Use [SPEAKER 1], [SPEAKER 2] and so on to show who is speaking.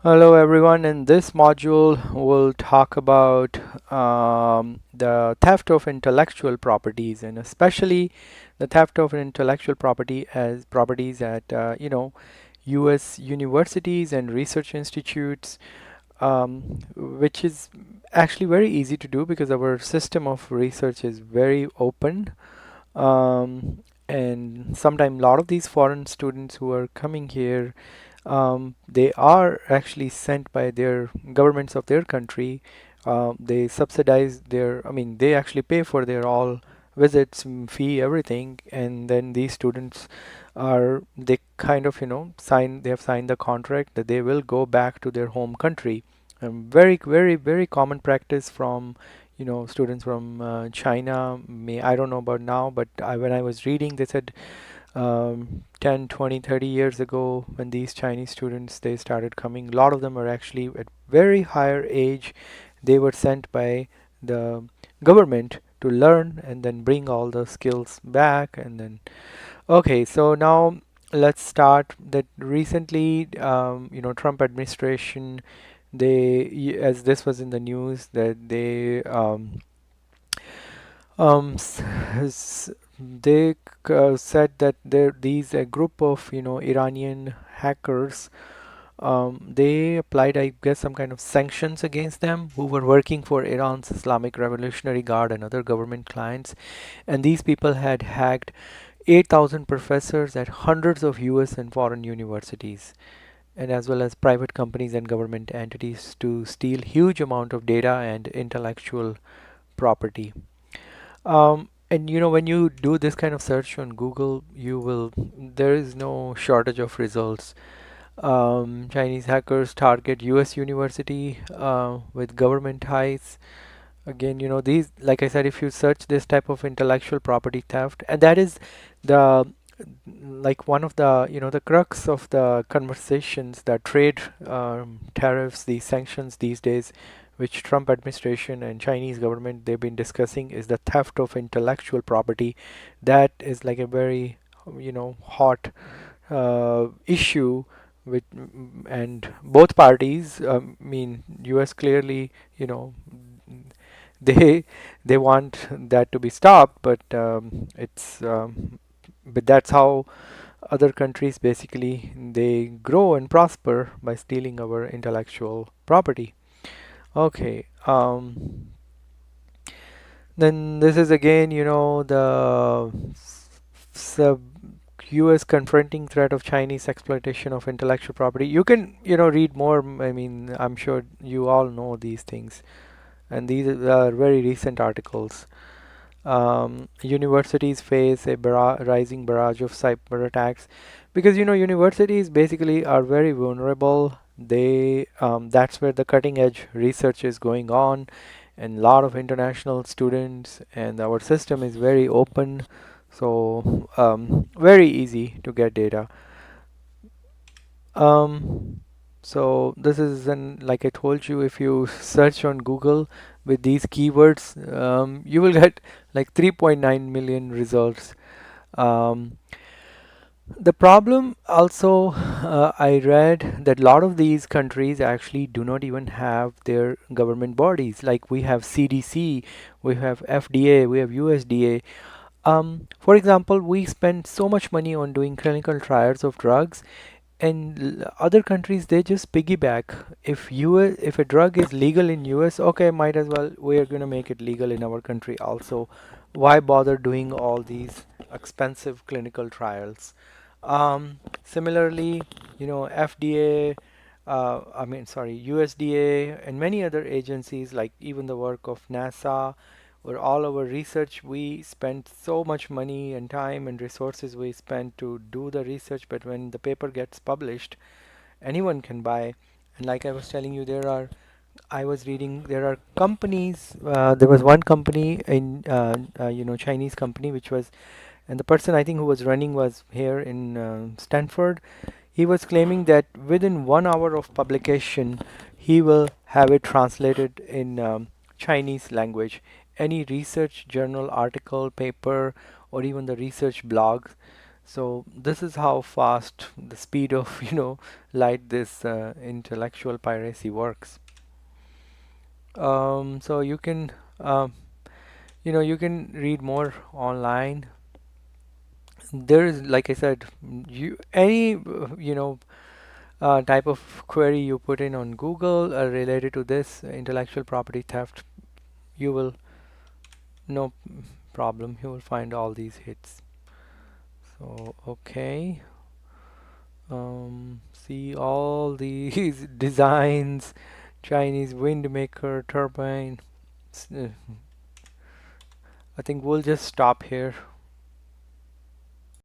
[SPEAKER 1] Hello everyone. In this module, we'll talk about the theft of intellectual properties, and especially the theft of intellectual property as properties at U.S. universities and research institutes, which is actually very easy to do because our system of research is very open. Um, and sometimes a lot of these foreign students who are coming here, they are actually sent by their governments of their country. They subsidize their, I mean, they actually pay for their all visits, fee, everything, and then these students they kind of, they have signed the contract that they will go back to their home country. Very, very, very common practice from, students from China. I don't know about now, but when I was reading, they said 10, 20, 30 years ago when these Chinese students they started coming, a lot of them are actually at very higher age. They were sent by the government to learn and then bring all the skills back. And then okay, so now let's start that recently, Trump administration, as this was in the news, that they said that these a group of Iranian hackers, they applied, I guess, some kind of sanctions against them who were working for Iran's Islamic Revolutionary Guard and other government clients, and these people had hacked 8,000 professors at hundreds of US and foreign universities, and as well as private companies and government entities to steal huge amount of data and intellectual property. And when you do this kind of search on Google, there is no shortage of results. Chinese hackers target US university with government ties. Again, these, like I said, if you search this type of intellectual property theft, and that is the like one of the the crux of the conversations, the trade tariffs, the sanctions these days, which Trump administration and Chinese government they've been discussing, is the theft of intellectual property. That is like a very hot issue with and both parties, mean US clearly, they they want that to be stopped, but that's how other countries basically they grow and prosper, by stealing our intellectual property. Okay, then this is again, the sub US confronting threat of Chinese exploitation of intellectual property. You can, read more. I mean, I'm sure you all know these things, and these are very recent articles. Universities face a rising barrage of cyber attacks because universities basically are very vulnerable. That's where the cutting edge research is going on, and a lot of international students, and our system is very open, so very easy to get data. Um, so this is an like I told you, if you search on Google with these keywords, you will get like 3.9 million results. Um, the problem also, I read that a lot of these countries actually do not even have their government bodies. Like we have CDC, we have FDA, we have USDA. For example, we spend so much money on doing clinical trials of drugs, and other countries they just piggyback. If a drug is legal in US, okay, might as well we are going to make it legal in our country also. Why bother doing all these expensive clinical trials? Similarly, FDA, I mean, sorry, USDA and many other agencies, like even the work of NASA, or all our research, we spend so much money and time and resources we spend to do the research, but when the paper gets published, anyone can buy. And like I was telling you, I was reading, there are companies, there was one company in, Chinese company, which was, and the person I think who was running was here in Stanford. He was claiming that within 1 hour of publication, he will have it translated in Chinese language. Any research journal article, paper, or even the research blog. So this is how fast the speed of light this intellectual piracy works. So you can you can read more online. There is, like I said, you any type of query you put in on Google related to this intellectual property theft, you will no problem, you will find all these hits. So okay, see all these designs, Chinese windmaker turbine. I think we'll just stop here.